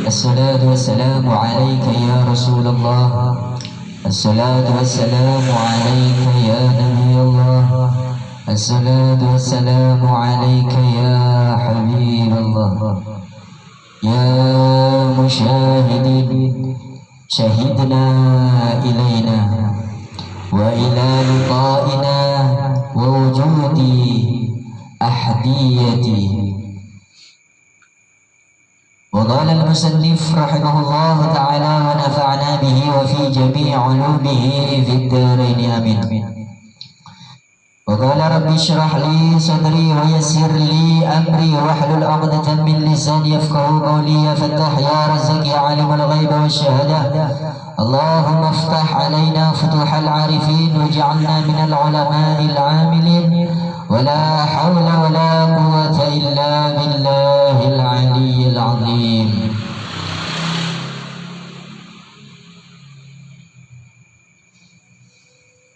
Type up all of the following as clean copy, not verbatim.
الصلاة والسلام عليك يا رسول الله. الصلاة والسلام عليك يا نبي الله. الصلاة والسلام عليك يا حبيب الله. يا مشاهدين شهدنا إلينا وإلى لقائنا ووجود أحديتي. وقال المصنف رحمه الله تعالى ونفعنا به وفي جميع علومه في الدارين آمين. وقال رب اشرح لي صدري ويسر لي أمري واحلل عقدة من لساني يفقهوا قولي. يا فتاح يا رزاق يا عالم الغيب والشهادة اللهم افتح علينا فتوح العارفين واجعلنا من العلماء العاملين. ولا حول ولا قوة إلا بالله العلي العظيم.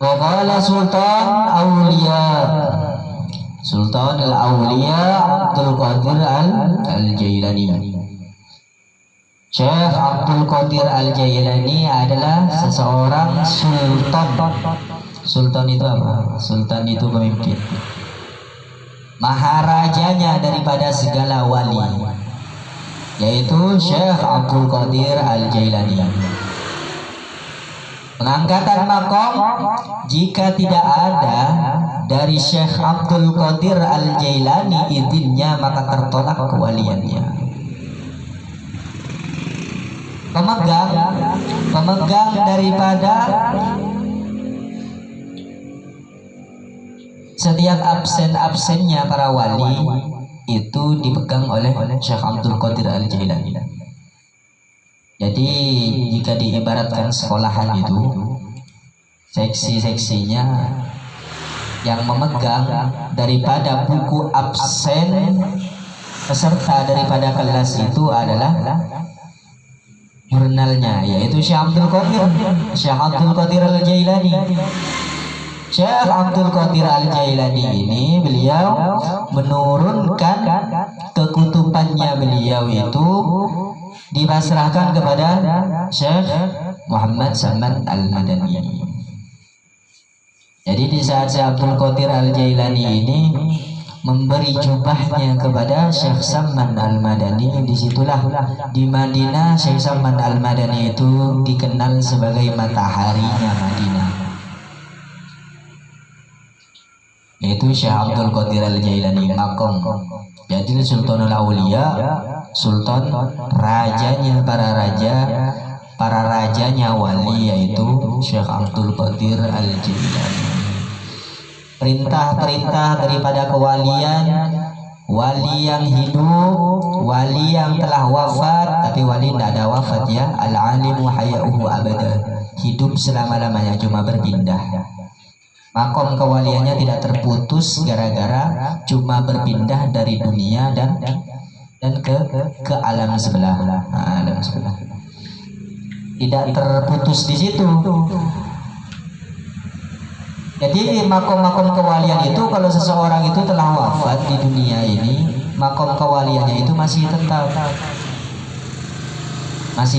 وقال سلطان أولياء Sultan al-Awliya Abdul Qadir al-Jailani. Syekh Abdul Qadir al-Jailani adalah seseorang sultan. Sultan itu apa? Sultan itu pemimpin, maharajanya daripada segala wali, yaitu Syekh Abdul Qadir al-Jailani. Pengangkatan makom jika tidak ada dari Syekh Abdul Qadir al-Jailani izinnya, maka tertolak kewaliannya. Pemegang daripada setiap absen-absennya para wali itu dipegang oleh Syekh Abdul Qadir al-Jailani. Jadi jika diibaratkan sekolahan itu, seksi-seksinya yang memegang daripada buku absen peserta daripada kelas itu adalah jurnalnya, yaitu Syekh Abdul Qadir al-Jailani. Syekh Abdul Qadir al-Jailani ini beliau menurunkan kekutubannya beliau itu dipasrahkan kepada Syekh Muhammad Saman al-Madani. Jadi di saat Syekh Abdul Qadir al-Jailani ini memberi jubahnya kepada Syekh Saman al-Madani, disitulah di Madinah Syekh Saman al-Madani itu dikenal sebagai mataharinya Madinah, yaitu Syekh Abdul Qadir al-Jailani makom. Jadi Sultanul Aulia, sultan rajanya para rajanya wali, yaitu Syekh Abdul Qadir al-Jailani. Perintah-perintah daripada kewalian, wali yang hidup, wali yang telah wafat, tapi wali tidak ada wafat ya, al-alimu haya'uhu abada, hidup selama-lamanya, cuma berpindah. Makom kewaliannya tidak terputus gara-gara cuma berpindah dari dunia dan ke alam sebelah. Alam sebelah tidak terputus di situ. Jadi makom-makom kewalian itu kalau seseorang itu telah wafat di dunia ini, makom kewaliannya itu masih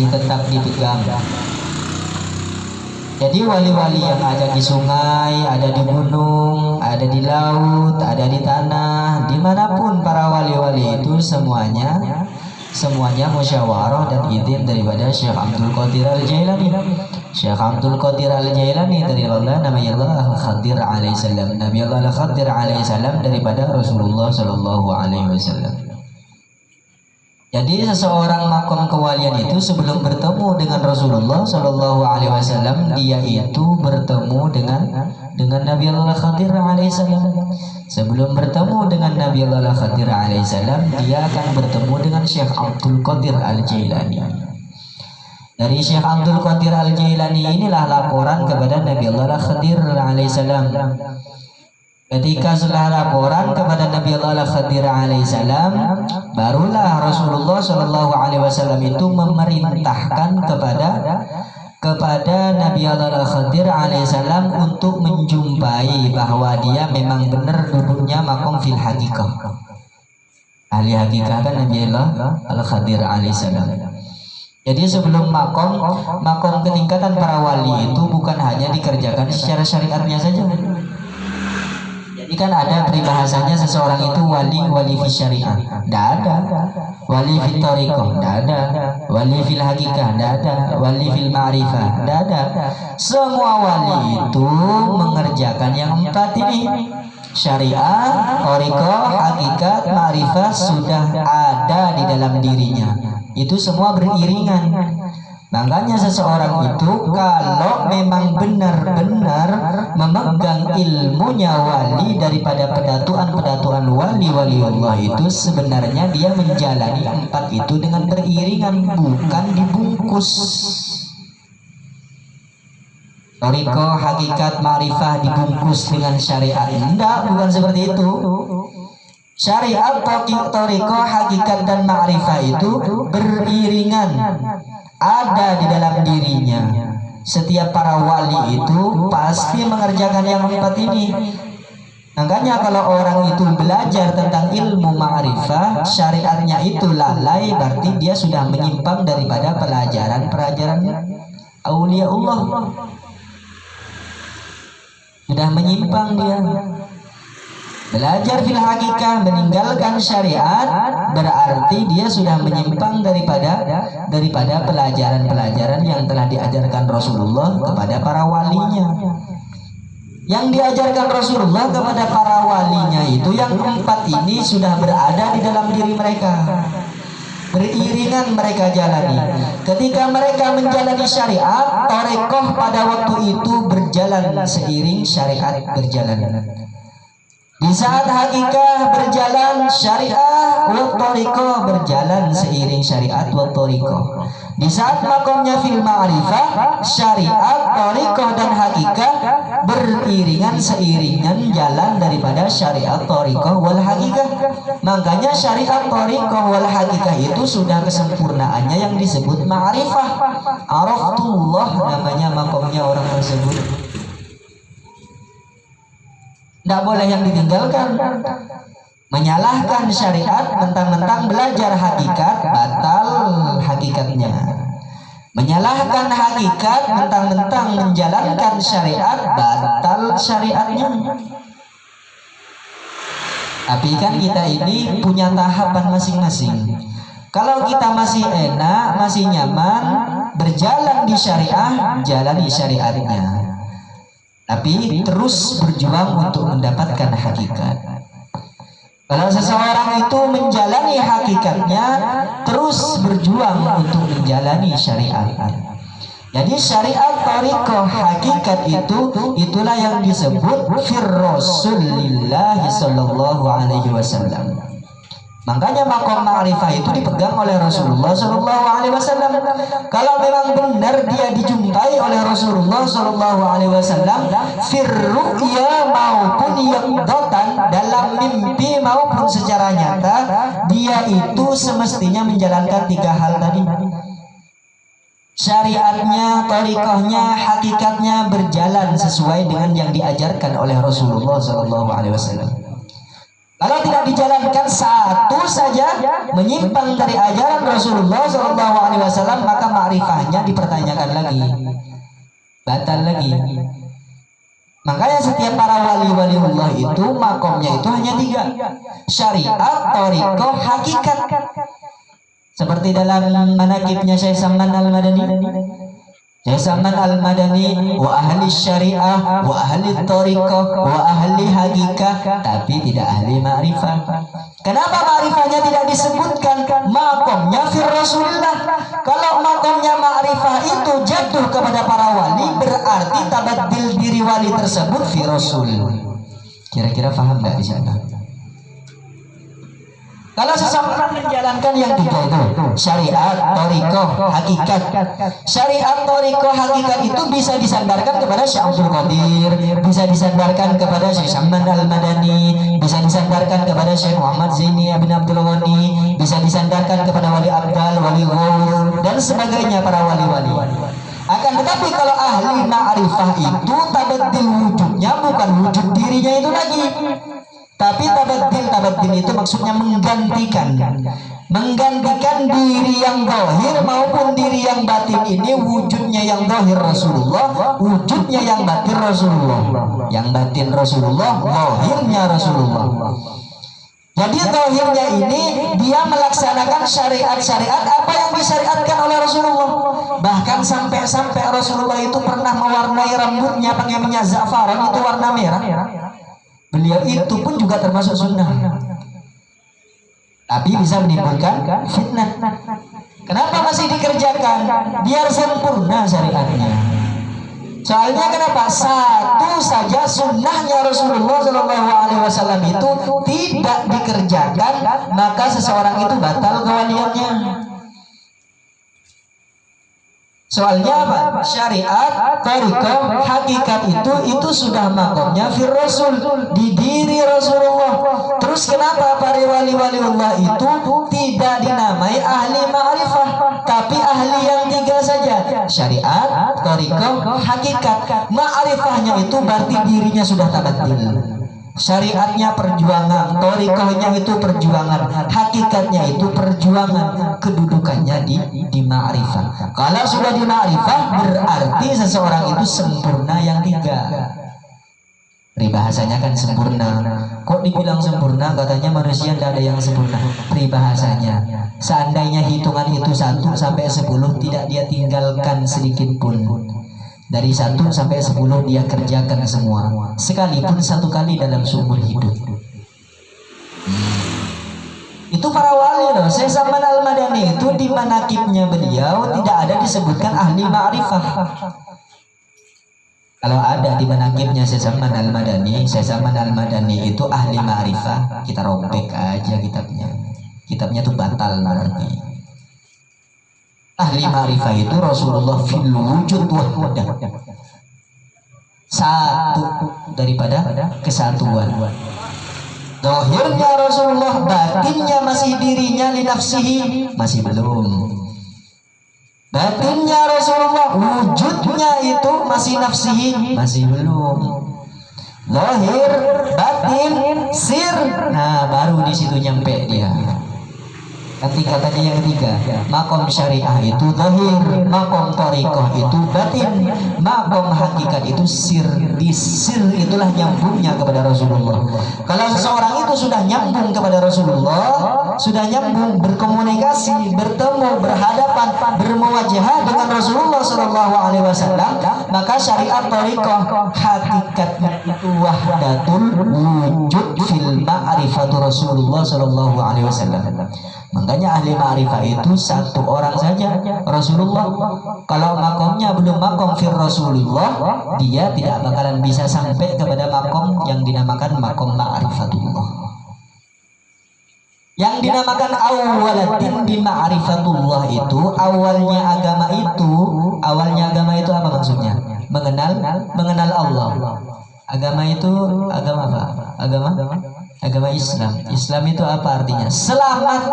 tetap dipegang. Jadi wali-wali yang ada di sungai, ada di gunung, ada di laut, ada di tanah, dimanapun para wali-wali itu semuanya musyawarah dan izin daripada Syekh Abdul Qadir al-Jailani. Syekh Abdul Qadir al-Jailani dari Allah, Nabi Allah al-Khadir alaihi salam. Nabi Allah al-Khadir alaihi salam daripada Rasulullah sallallahu alaihi wasallam. Jadi seseorang makom kewalian itu sebelum bertemu dengan Rasulullah sallallahu alaihi wasallam, dia itu bertemu dengan Nabi Allah al-Khadir alaihi salam. Sebelum bertemu dengan Nabi Allah al-Khadir alaihi salam, dia akan bertemu dengan Syekh Abdul Qadir al-Jailani. Dari Syekh Abdul Qadir al-Jailani inilah laporan kepada Nabi Allah al-Khadir alaihi salam. Ketika sudah laporan kepada Nabi Allah al-Khadir alaihi salam, barulah Rasulullah sallallahu alaihi wasallam itu memerintahkan kepada Nabi Allah al-Khadir alaihi salam untuk menjumpai bahwa dia memang benar duduknya makom fil hakikah. Ahli hakikah kan Nabi Allah al-Khadir alaihi salam. Jadi sebelum makom ketingkatan para wali itu bukan hanya dikerjakan secara syariatnya saja. Jadi kan ada peribahasanya seseorang itu wali fi syariah, tidak ada. Wali fil thariqah, tidak ada. Wali fil hakikah, tidak ada. Wali fil ma'rifah, tidak ada. Semua wali itu mengerjakan yang 4 ini. Syariah, thariqah, hakikat, ma'rifah sudah ada di dalam dirinya. Itu semua beriringan. Makanya seseorang itu kalau memang benar-benar memegang ilmunya wali daripada pedatuan wali Allah itu, sebenarnya dia menjalani 4 itu dengan beriringan, bukan dibungkus. Thariqah, hakikat, ma'rifah dibungkus dengan syariat. Enggak, bukan seperti itu. Syariat, thariqah, hakikat dan ma'rifah itu beriringan, ada di dalam dirinya. Setiap para wali itu pasti mengerjakan yang 4 ini. Makanya kalau orang itu belajar tentang ilmu ma'rifah, syariatnya itu lalai, berarti dia sudah menyimpang daripada pelajaran aulia Allah. Sudah menyimpang dia. Belajar fil hakikah, meninggalkan syariat, berarti dia sudah menyimpang daripada pelajaran-pelajaran yang telah diajarkan Rasulullah kepada para walinya. Yang diajarkan Rasulullah kepada para walinya itu yang 4 ini sudah berada di dalam diri mereka. Beriringan mereka jalani. Ketika mereka menjalani syariat, thariqah pada waktu itu berjalan seiring syariat berjalan. Di saat hakikah berjalan, syariah wa thariqah berjalan seiring syariat wa thariqah. Di saat makomnya fil ma'rifah, syariat, thariqah dan hakikah beriringan seiringan jalan daripada syariat, thariqah wal hakikah. Makanya syariat, thariqah wal hakikah itu sudah kesempurnaannya yang disebut ma'rifah. Araftullah namanya makomnya orang tersebut. Tidak boleh yang ditinggalkan. Menyalahkan syariat, mentang-mentang belajar hakikat, batal hakikatnya. Menyalahkan hakikat, mentang-mentang menjalankan syariat, batal syariatnya. Tapi kan kita ini punya tahapan masing-masing. Kalau kita masih enak, masih nyaman berjalan di syariah, jalani syariatnya. Tapi terus berjuang untuk mendapatkan hakikat. Kalau seseorang itu menjalani hakikatnya, terus berjuang untuk menjalani syariat. Jadi syariat, thariqah, hakikat itulah yang disebut fir Rasulillah sallallahu alaihi wasallam. Makanya makom ma'rifah itu dipegang oleh Rasulullah sallallahu alaihi wasallam. Kalau memang benar dia dijumpai oleh Rasulullah sallallahu alaihi wasallam fir ru'ya maupun yaqdatan, dalam mimpi maupun secara nyata, dia itu semestinya menjalankan 3 hal tadi. Syariatnya, thariqahnya, hakikatnya berjalan sesuai dengan yang diajarkan oleh Rasulullah sallallahu alaihi wasallam. Kalau tidak dijalankan satu saja menyimpang dari ajaran Rasulullah SAW, maka ma'rifahnya dipertanyakan lagi, batal lagi. Makanya setiap para wali-wali Allah itu makomnya itu hanya 3: syariat, thariqah, hakikat. Seperti dalam manaqibnya Syekh Salman Al-Madani. Syekh Salman Al-Madani wa ahli syariah wa ahli thariqah wa ahli hakikah, tapi tidak ahli ma'rifah. Kenapa ma'rifahnya tidak disebutkan? Makomnya fir Rasulillah. Kalau makomnya ma'rifah itu jatuh kepada para wali, berarti tabaddil diri wali tersebut fir Rasul. Kira-kira paham nggak di sana? Kalau seseorang menjalankan yang 3 itu, syariat, thariqah, hakikat. Syariat, thariqah, hakikat itu bisa disandarkan kepada Syekh Abdul Qadir, bisa disandarkan kepada Syekh Salman Al-Madani, bisa disandarkan kepada Syekh Muhammad Zaini bin Abdul Ghani, bisa disandarkan kepada Wali Abdal, Wali Ghawr, dan sebagainya para wali-wali. Akan tetapi kalau ahli ma'rifah itu tabaddil wujudnya bukan wujud dirinya itu lagi, Tapi tabaddil itu maksudnya menggantikan diri yang zahir maupun diri yang batin ini. Wujudnya yang zahir Rasulullah, wujudnya yang batin Rasulullah. Yang batin Rasulullah, zahirnya Rasulullah. Jadi zahirnya ini dia melaksanakan syariat-syariat apa yang disyariatkan oleh Rasulullah. Bahkan sampai Rasulullah itu pernah mewarnai rambutnya pakai minyak za'faran, itu warna merah. Beliau itu pun juga termasuk sunnah, tapi bisa menimbulkan fitnah. Kenapa masih dikerjakan? Biar sempurna syariatnya. Soalnya kenapa? Satu saja sunnahnya Rasulullah SAW itu tidak dikerjakan, maka seseorang itu batal kewaliannya. Soalnya apa? Syariat, thariqah, hakikat itu sudah makomnya fir Rasul, di diri Rasulullah. Terus kenapa para wali-wali Allah itu tidak dinamai ahli ma'rifah, tapi ahli yang tiga saja? Syariat, thariqah, hakikat. Ma'rifahnya itu berarti dirinya sudah tabaddil. Syariatnya perjuangan, thariqahnya itu perjuangan, hakikatnya itu perjuangan, kedudukannya di ma'rifah. Kalau sudah di ma'rifah berarti seseorang itu sempurna yang tiga. Peribahasanya kan sempurna. Kok dibilang sempurna? Katanya manusia tidak ada yang sempurna. Peribahasanya, seandainya hitungan itu 1 sampai 10 tidak dia tinggalkan sedikit pun. Dari 1 sampai 10 dia kerjakan semua, sekalipun 1 kali dalam seumur hidup. Itu para wali loh. Syekh Saman Al-Madani itu di manakibnya beliau tidak ada disebutkan ahli ma'rifah. Kalau ada di manakibnya Syekh Saman Al-Madani, Syekh Saman Al-Madani itu ahli ma'rifah, kita robek aja kitabnya. Kitabnya itu batal nanti. Ahli ma'rifah itu Rasulullah fil wujud wahdah, satu daripada kesatuan. Zahirnya Rasulullah, batinnya masih dirinya li nafsihi, masih belum. Batinnya Rasulullah, wujudnya itu masih nafsihi, masih belum. Zahir, batin, sir, nah baru di situ nyampe dia. Nanti katanya yang ketiga, makom syariah itu zahir, makom thariqah itu batin, makom hakikat itu sir. Di sir itulah nyambungnya kepada Rasulullah. Kalau seseorang itu sudah nyambung kepada Rasulullah, sudah nyambung, berkomunikasi, bertemu, berhadapan, bermuwajahah dengan Rasulullah SAW, maka syariat thariqah hakikatnya itu wahdatul wujud fil ma'rifatu Rasulullah SAW. Makanya ahli ma'rifah itu 1 orang saja, Rasulullah. Kalau makomnya belum makom fir Rasulullah, dia tidak bakalan bisa sampai kepada makom yang dinamakan makom ma'rifatullah. Yang dinamakan awwalatin bi ma'rifatullah itu awalnya agama itu apa maksudnya? Mengenal Allah. Agama itu agama apa? Agama Islam. Islam itu apa artinya? Selamat.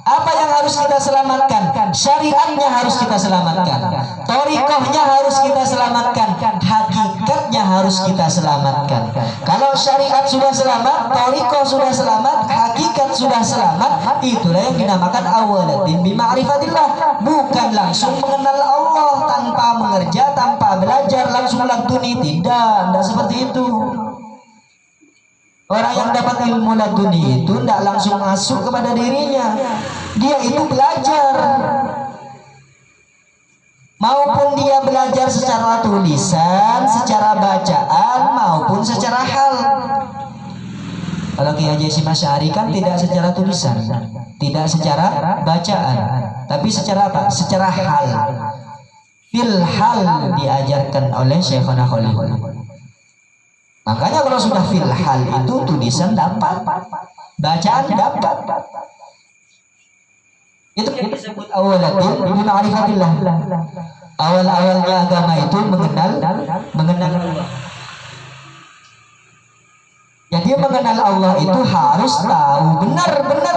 Apa yang harus kita selamatkan? Syariatnya harus kita selamatkan. Thariqahnya harus kita selamatkan. Hakikatnya harus kita selamatkan. Kalau syariat sudah selamat, thariqah sudah selamat, hakikat sudah selamat, itulah yang dinamakan awalatin bi ma'rifatillah. Bukan langsung mengenal Allah tanpa mengerja, tanpa belajar, langsung laduni. Tidak seperti itu. Orang yang dapat ilmu laduni itu tidak langsung masuk kepada dirinya. Dia itu belajar. Maupun dia belajar secara tulisan, secara bacaan, maupun secara hal. Kalau Kiai Haji Hasyim Asy'ari kan tidak secara tulisan, tidak secara bacaan, tapi secara apa? Secara hal. Fil hal diajarkan oleh Syekhana Khalil. Makanya kalau sudah fil hal itu tulisan dapat, bacaan dapat. Itu disebut awalatin bi ma'rifatillah. Awal-awalnya agama itu mengenal Allah. Jadi mengenal Allah itu harus tahu benar-benar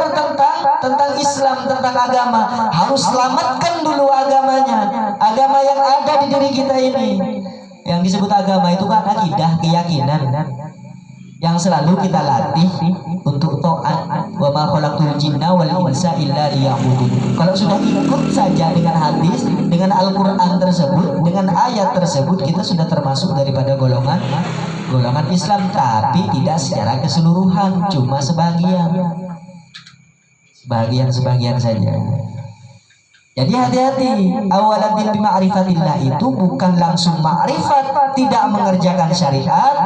tentang Islam, tentang agama. Harus selamatkan dulu agamanya, agama yang ada di diri kita ini. Yang disebut agama itu kan akidah, keyakinan. yang selalu kita latih untuk taat. Wa ma khalaqtul jinna wal insa illa liya'budun. Kalau sudah ikut saja dengan hadis, dengan Al-Qur'an tersebut, dengan ayat tersebut, kita sudah termasuk daripada golongan Islam, tapi tidak secara keseluruhan, cuma sebagian saja. Jadi hati-hati, awalan bil ma'rifatillah itu bukan langsung ma'rifat, tidak mengerjakan syariat,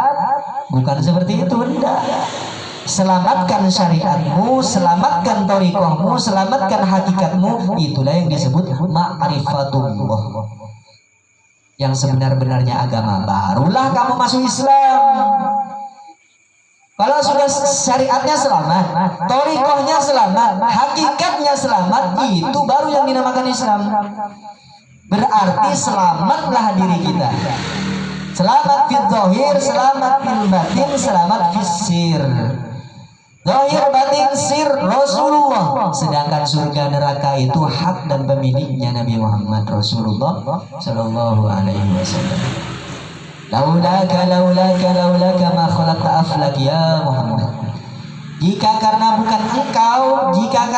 bukan seperti itu, enggak. Selamatkan syariatmu, selamatkan thariqahmu, selamatkan hakikatmu, itulah yang disebut ma'rifatullah. Yang sebenar-benarnya agama, barulah kamu masuk Islam. Kalau sudah syariatnya selamat, thariqahnya selamat, hakikatnya selamat, itu baru yang dinamakan Islam. Berarti selamatlah diri kita. Selamat fil zahir, selamat fil batin, selamat fis sir. Zahir batin sir Rasulullah. Sedangkan surga neraka itu hak dan pemiliknya Nabi Muhammad Rasulullah sallallahu alaihi wasallam. Laulaka ma khalaqta aflak ya Muhammad. Jika karena bukan engkau, jika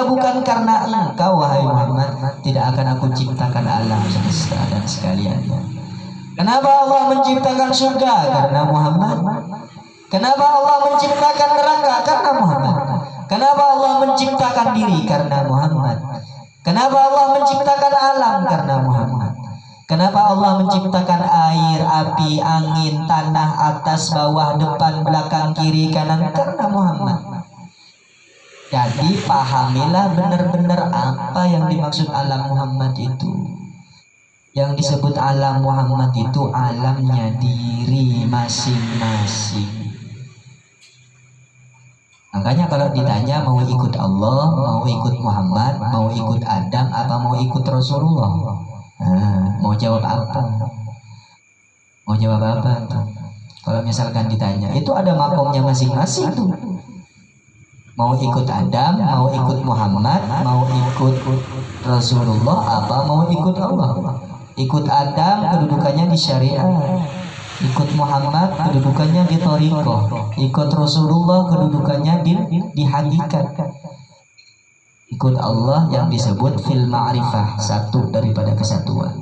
bukan karena engkau wahai Muhammad, tidak akan aku ciptakan alam semesta dan sekaliannya. Kenapa Allah menciptakan surga? Karena Muhammad. Kenapa Allah menciptakan neraka? Karena Muhammad. Kenapa Allah menciptakan diri? Karena Muhammad. Kenapa Allah menciptakan alam? Karena Muhammad. Kenapa Allah menciptakan air, api, angin, tanah, atas, bawah, depan, belakang, kiri, kanan? Karena Muhammad. Jadi pahamilah benar-benar apa yang dimaksud alam Muhammad itu. Yang disebut alam Muhammad itu alamnya diri masing-masing. Makanya kalau ditanya mau ikut Allah, mau ikut Muhammad, mau ikut Adam, apa mau ikut Rasulullah? Mau jawab apa? Mau jawab apa tuh? Kalau misalkan ditanya, itu ada makomnya masing-masing tuh. Mau ikut Adam, mau ikut Muhammad, mau ikut Rasulullah, apa mau ikut Allah? Ikut Adam kedudukannya di syariat, ikut Muhammad kedudukannya di thariqah, ikut Rasulullah kedudukannya di hakikat. Ikut Allah yang disebut fil ma'rifah, satu daripada kesatuan.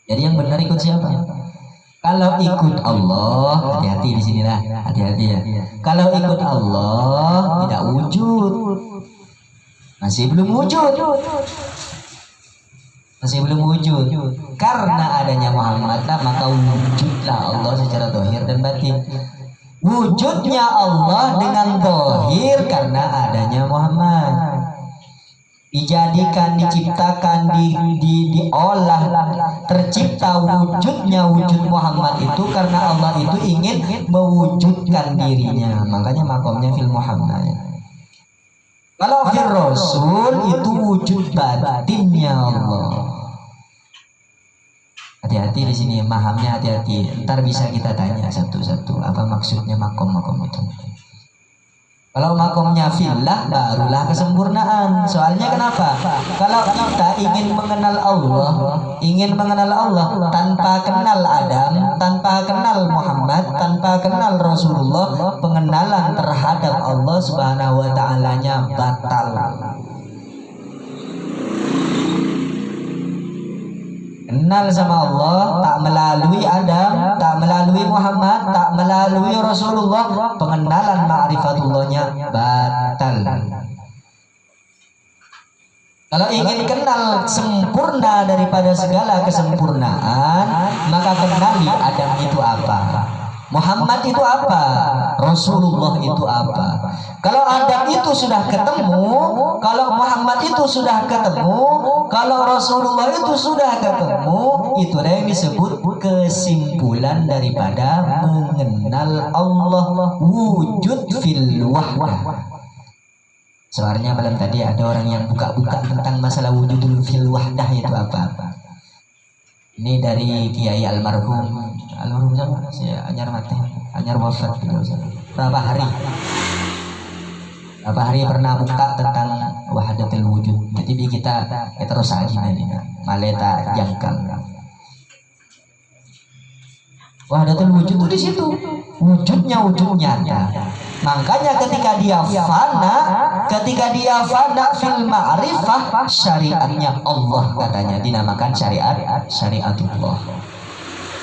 Jadi yang benar ikut siapa? Kalau ikut Allah, hati-hati di sinilah, hati-hati ya. Kalau ikut Allah tidak wujud, masih belum wujud, Karena adanya Muhammad, maka wujudlah Allah secara zahir dan batin. Wujudnya Allah dengan zahir karena adanya Muhammad. Dijadikan, diciptakan, diolah, tercipta wujudnya wujud Muhammad itu karena Allah itu ingin mewujudkan dirinya. Makanya makomnya fil Muhammad. Kalau fil Rasul itu wujud batinnya Allah. Hati-hati di sini, mahamnya hati-hati. Ntar bisa kita tanya satu-satu apa maksudnya makom-makom itu. Kalau makomnya fillah, barulah kesempurnaan. Soalnya kenapa? Kalau kita ingin mengenal Allah tanpa kenal Adam, tanpa kenal Muhammad, tanpa kenal Rasulullah, pengenalan terhadap Allah Subhanahu wa ta'ala-nya batal. Kenal sama Allah tak melalui Adam, tak melalui Muhammad, tak melalui Rasulullah, pengenalan ma'rifatullahnya batal. Kalau ingin kenal sempurna daripada segala kesempurnaan, maka kenali Adam itu apa, Muhammad itu apa, Rasulullah itu apa. Kalau Adam itu sudah ketemu, kalau Muhammad itu sudah ketemu, kalau Rasulullah itu sudah ketemu, itulah yang disebut kesimpulan daripada mengenal Allah, wujud fil wahdah. Soalnya malam tadi ada orang yang buka-buka tentang masalah wujudul fil wahdah itu apa. Ini dari Kiai almarhum siapa? Saya anyar wafat berapa hari pernah buka tentang wahdatul wujud. Jadi kita terus aja ini maleta jangkal. Wahdatul wujud itu di situ. Wujudnya wujud nyata. Makanya ketika dia fana fil ma'rifah, syariatnya Allah katanya dinamakan syariatullah.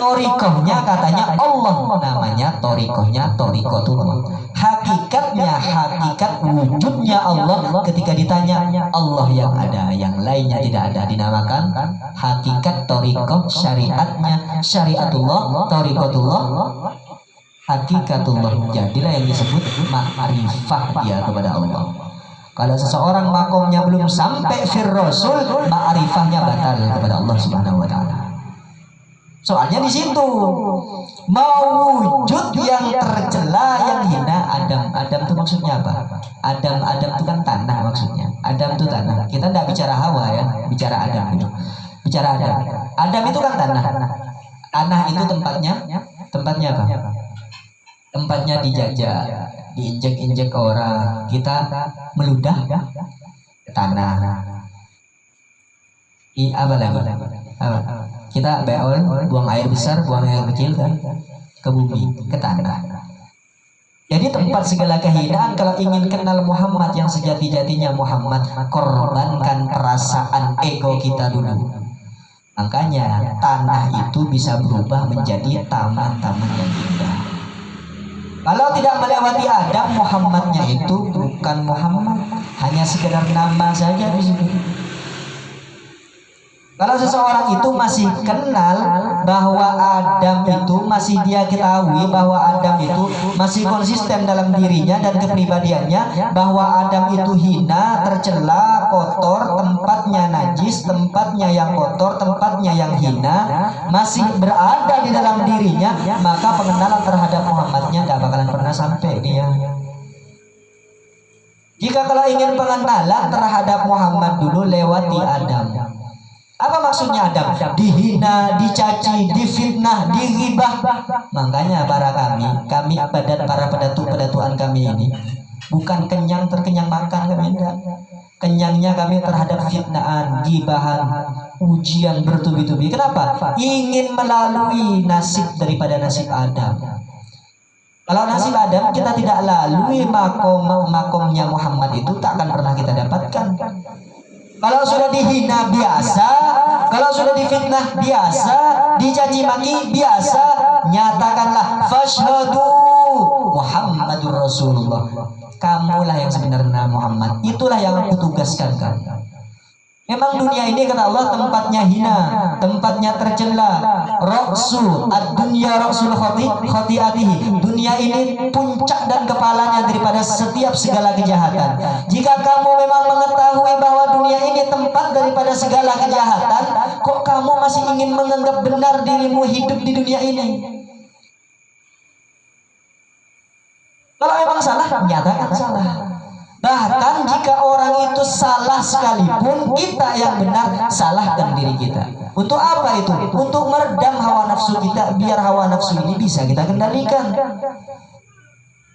Torikohnya katanya Allah, namanya torikohnya torikotullah. Hakikatnya hakikat wujudnya Allah, ketika ditanya Allah yang ada, yang lainnya tidak ada, dinamakan hakikat torikoh. Syariatnya syariatullah, torikotullah, hakikatullah. Jadilah yang disebut ma'rifah dia kepada Allah. Kalau seseorang makomnya belum sampai fir rasul, ma'rifahnya batal kepada Allah Subhanahu wa taala. Soalnya di situ mau wujud yang tercela, yang hina. Adam itu maksudnya apa? Adam itu kan tanah maksudnya. Adam itu tanah. Kita tidak bicara Hawa ya, bicara Adam itu. Bicara Adam. Adam itu kan tanah. Tanah itu tempatnya apa? Tempatnya dijajah, diinjek-injek orang. Kita meludah ke tanah. Apa lagi? Kita beol, buang air besar, buang air kecil kan ke bumi, ke tanah. Jadi tempat segala kehinaan. Kalau ingin kenal Muhammad yang sejati-jatinya Muhammad, korbankan perasaan ego kita dulu. Makanya tanah itu bisa berubah menjadi taman-taman yang indah. Kalau tidak melewati Adam, Muhammadnya itu bukan Muhammad, hanya sekedar nama saja di situ. Kalau seseorang itu masih kenal bahwa Adam itu, masih dia ketahui bahwa Adam itu masih konsisten dalam dirinya dan kepribadiannya, bahwa Adam itu hina, tercela, kotor, tempatnya najis, tempatnya yang kotor, tempatnya yang hina, masih berada di dalam dirinya, maka pengenalan terhadap Muhammadnya tidak bakalan pernah sampai dia. Jika kalau ingin pengenalan terhadap Muhammad dulu, lewati Adam. Apa maksudnya Adam? Dihina, dicaci, difitnah, diribah. Makanya para para pedatuan kami ini bukan terkenyang makan kami enggak. Kenyangnya kami terhadap fitnaan, gibahan, ujian bertubi-tubi. Kenapa? Ingin melalui nasib daripada nasib Adam. Kalau nasib Adam kita tidak lalui makomnya Muhammad, itu tak akan pernah kita dapatkan. Kalau sudah dihina biasa, kalau sudah difitnah biasa, dicaci maki biasa, nyatakanlah fasyhadu Muhammadur Rasulullah. Kamulah yang sebenarnya Muhammad. Itulah yang aku tugaskan kamu. Memang dunia ini kata Allah tempatnya hina, tempatnya tercela. Ra'su ad-dunya ra'sul khati'atihi. Dunia ini puncak dan kepalanya daripada setiap segala kejahatan. Jika kamu memang mengetahui bahwa dunia ini tempat daripada segala kejahatan, kok kamu masih ingin menganggap benar dirimu hidup di dunia ini? Kalau memang salah, nyatakan salah. Bahkan jika orang itu salah sekalipun, kita yang benar, salahkan diri kita. Untuk apa itu? Untuk meredam hawa nafsu kita, biar hawa nafsu ini bisa kita kendalikan.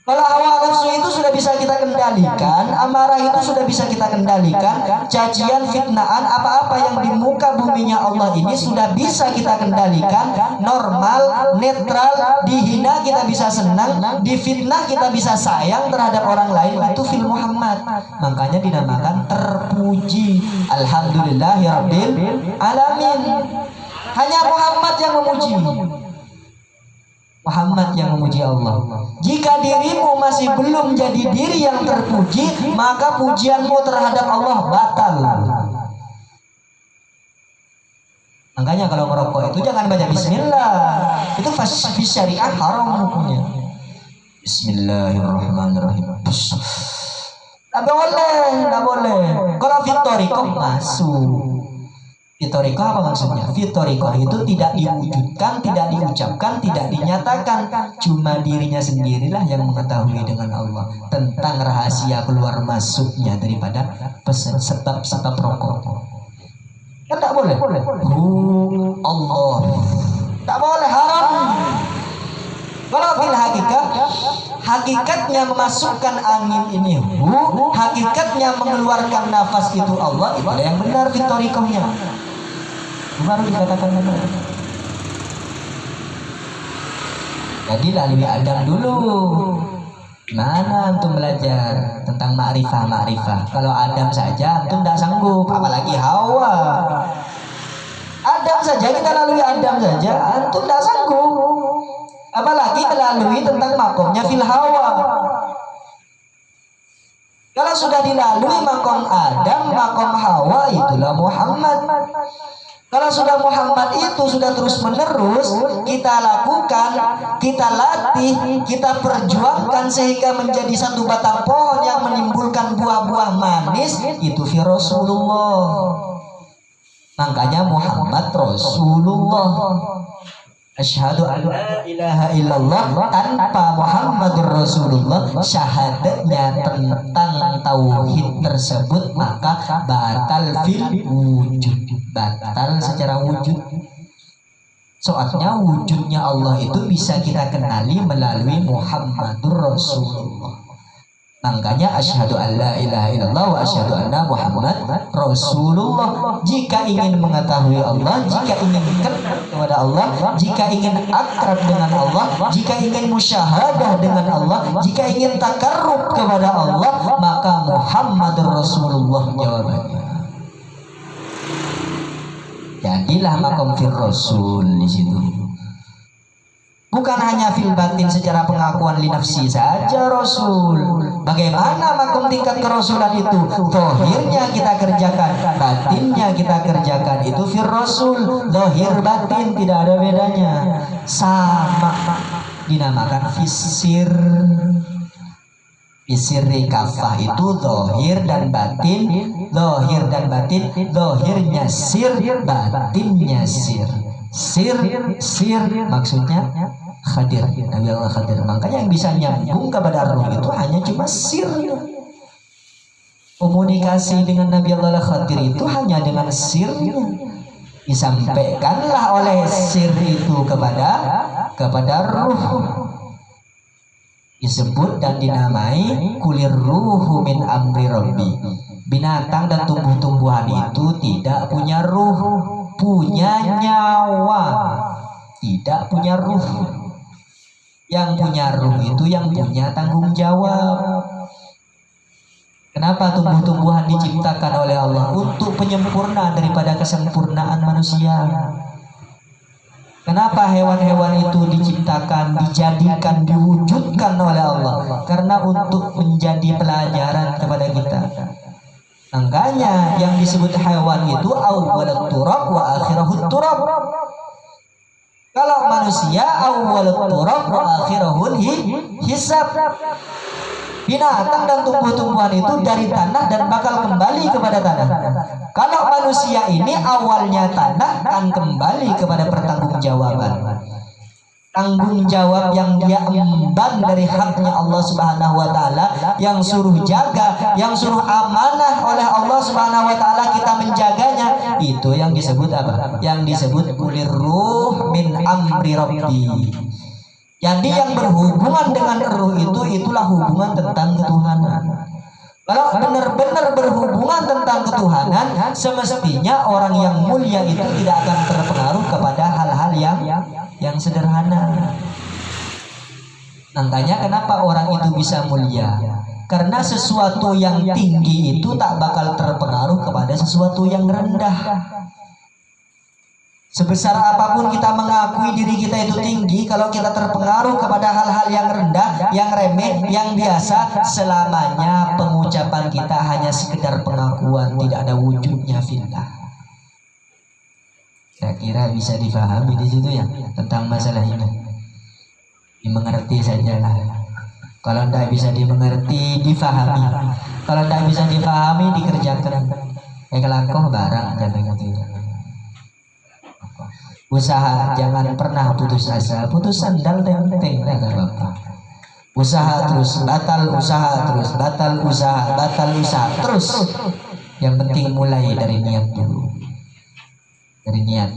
Kalau hawa nafsu itu sudah bisa kita kendalikan, amarah itu sudah bisa kita kendalikan, cacian, fitnaan, apa-apa yang di muka buminya Allah ini sudah bisa kita kendalikan. Normal, netral, dihina kita bisa senang, difitnah kita bisa sayang terhadap orang lain. Itu fil Muhammad. Makanya dinamakan terpuji. Alhamdulillahirabbil alamin. Hanya Muhammad yang memuji. Muhammad yang memuji Allah. Jika dirimu masih belum jadi diri yang terpuji, maka pujianmu terhadap Allah batal. Makanya kalau merokok itu jangan baca bismillah. Itu fi syariah haram hukumnya. Bismillahirrahmanirrahim. Tidak boleh. Kalau fitorikoh masuk. Fitorikoh apa maksudnya? Fitorikoh itu tidak diwujudkan, tidak diucapkan, tidak dinyatakan. Cuma dirinya sendirilah yang mengetahui dengan Allah tentang rahasia keluar masuknya daripada sebab rokok. Kan tak boleh? Allah. Tak boleh, haram. Kalau fil hakikatnya memasukkan angin ini hakikatnya mengeluarkan nafas itu Allah, itu yang benar fitorikohnya. Baru dikatakan benar. Jadi lalui Adam dulu. Mana antum belajar tentang ma'rifah? Kalau Adam saja antum tidak sanggup, apalagi Hawa. Adam saja, kita lalui Adam saja, antum tidak sanggup, apalagi melalui tentang makomnya fil Hawa. Kalau sudah dilalui makom Adam, makom Hawa, itulah Muhammad. Kalau sudah Muhammad itu sudah terus menerus kita lakukan, kita latih, kita perjuangkan sehingga menjadi satu batang pohon yang menimbulkan buah-buah manis, itu fi Rasulullah. Makanya Muhammad Rasulullah. Asyhadu an la ilaha illallah, tanpa Muhammadur Rasulullah, syahadatnya tentang tauhid tersebut maka batal fil wujud, batal secara wujud. Soalnya wujudnya Allah itu bisa kita kenali melalui Muhammadur Rasulullah. Makanya asyhadu an la ilaha illallah wa asyhadu anna Muhammad Rasulullah. Jika ingin mengetahui Allah, jika ingin dekat kepada Allah, jika ingin akrab dengan Allah, jika ingin musyahadah dengan Allah, jika ingin takarrub kepada Allah, maka Muhammadur Rasulullah jawabannya. Jadilah makom fir Rasul di situ. Bukan hanya fil batin secara pengakuan li nafsi saja Rasul. Bagaimana makom tingkat kerasulan itu? Zahirnya kita kerjakan, batinnya kita kerjakan. Itu fil Rasul. Zahir batin tidak ada bedanya. Sama. Dinamakan fisir. Fisiri kafah itu zahir dan batin. Zahir dan batin. Zahirnya sir, batinnya sir. Sir maksudnya Khadir, Nabi Allah Khadir. Makanya yang bisa nyambung kepada roh itu hanya cuma sir. Komunikasi dengan Nabi Allah Khadir itu hanya dengan sirnya. Disampaikanlah oleh sir itu kepada ruh. Disebut dan dinamai kulir ruhu min amri rabbi. Binatang dan tumbuh-tumbuhan itu tidak punya ruh, punya nyawa, tidak punya ruh. Yang punya ruh itu yang punya tanggung jawab. Kenapa tumbuh-tumbuhan diciptakan oleh Allah? Untuk penyempurnaan daripada kesempurnaan manusia. Kenapa hewan-hewan itu diciptakan, dijadikan, diwujudkan oleh Allah? Karena untuk menjadi pelajaran kepada kita. Makanya yang disebut hewan itu awwalut turab wa akhirahut turab. Kalau manusia awwalut turab wa akhirahul hisab. Binatang dan tumbuh-tumbuhan itu dari tanah dan bakal kembali kepada tanah. Kalau manusia ini awalnya tanah dan kembali kepada pertanggungjawaban. Tanggung jawab yang dia emban dari haknya Allah Subhanahu wa taala, yang suruh jaga, yang suruh amanah oleh Allah Subhanahu wa taala, kita menjaganya. Itu yang disebut apa? Yang disebut kulir ruh min amri rabbi. Jadi yang berhubungan dengan ruh itu itulah hubungan tentang ketuhanan. Kalau benar-benar berhubungan tentang ketuhanan, semestinya orang yang mulia itu tidak akan terpengaruh kepada hal-hal yang sederhana. Makanya kenapa orang itu bisa mulia? Karena sesuatu yang tinggi itu tak bakal terpengaruh kepada sesuatu yang rendah. Sebesar apapun kita mengakui diri kita itu tinggi, kalau kita terpengaruh kepada hal-hal yang rendah, yang remeh, yang biasa, selamanya pengucapan kita hanya sekedar pengakuan, tidak ada wujudnya fillah. Kira-kira bisa difahami di situ ya tentang masalah ini. Dimengerti sajalah. Kalau tidak bisa dimengerti, difahami. Kalau tidak bisa difahami, dikerjakan. Kelakuan barang jangan gitu. Usaha, jangan pernah putus asa. Putus sandal tenteng kata Bapak. Usaha terus, batal usaha terus, batal usaha terus. Yang penting mulai dari niat dulu. Dari niat.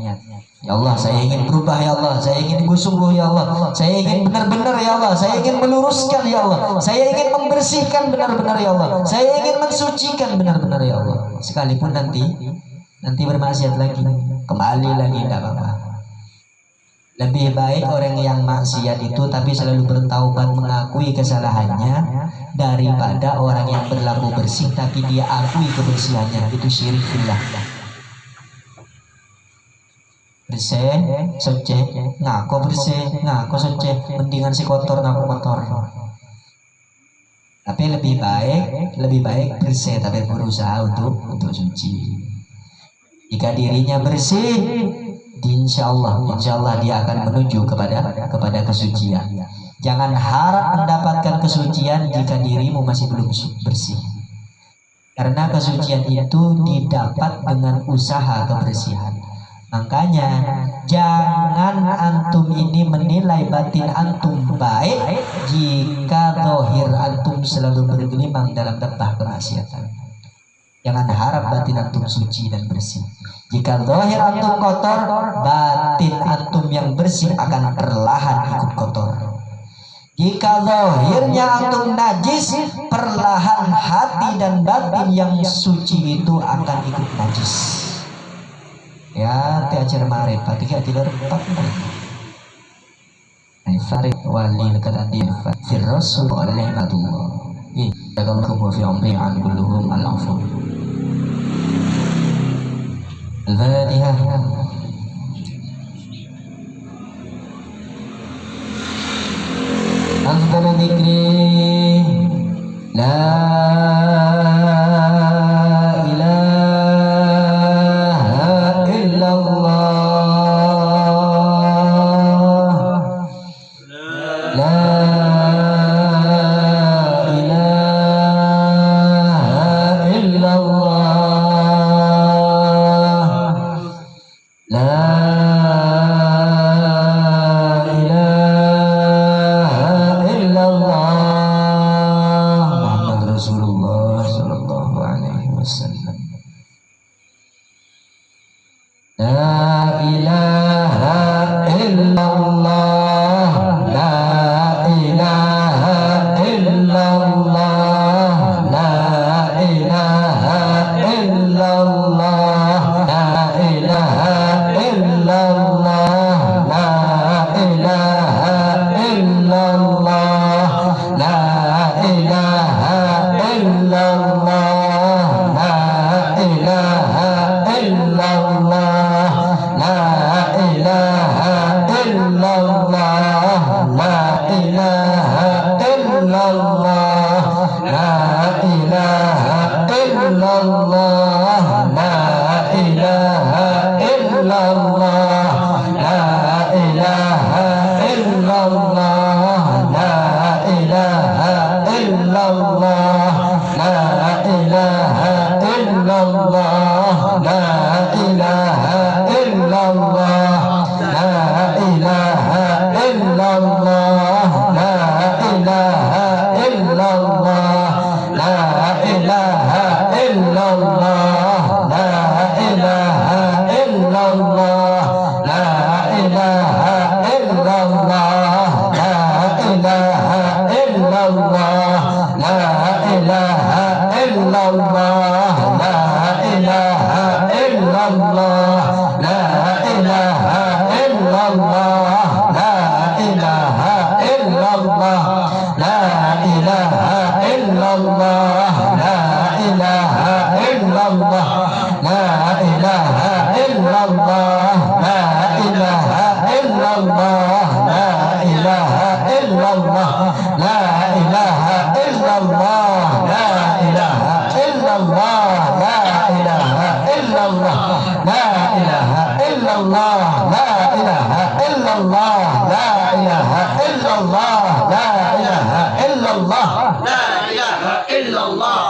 Ya Allah, saya ingin berubah ya Allah, saya ingin sungguh ya Allah, saya ingin benar-benar ya Allah, saya ingin meluruskan ya Allah, saya ingin membersihkan benar-benar ya Allah, saya ingin mensucikan benar-benar ya Allah. Sekalipun nanti bermaksiat lagi, kembali lagi tidak apa-apa. Lebih baik orang yang maksiat itu tapi selalu bertaubat mengakui kesalahannya daripada orang yang berlaku bersih tapi dia akui kebersihannya. Itu syirik fillah. Bersih, suci, ngaku bersih, ngaku suci, mendingan si kotor ngaku kotor. Tapi lebih baik bersih tapi berusaha untuk suci. Jika dirinya bersih, insya Allah dia akan menuju kepada kesucian. Jangan harap mendapatkan kesucian jika dirimu masih belum bersih. Karena kesucian itu didapat dengan usaha kebersihan. Makanya jangan antum ini menilai batin antum baik jika zahir antum selalu bergelimang dalam lembah kemaksiatan. Jangan harap batin antum suci dan bersih. Jika zahir antum kotor, batin antum yang bersih akan perlahan ikut kotor. Jika zahirnya antum najis, perlahan hati dan batin yang suci itu akan ikut najis. Ya, tiajar ma'rifat tiga tidur empat farid walil kadadi fir rasul alaihi matullah jazakallahu fi umri an kulluhum al-afu. Al-Fatihah. Afdalu dzikri la illallah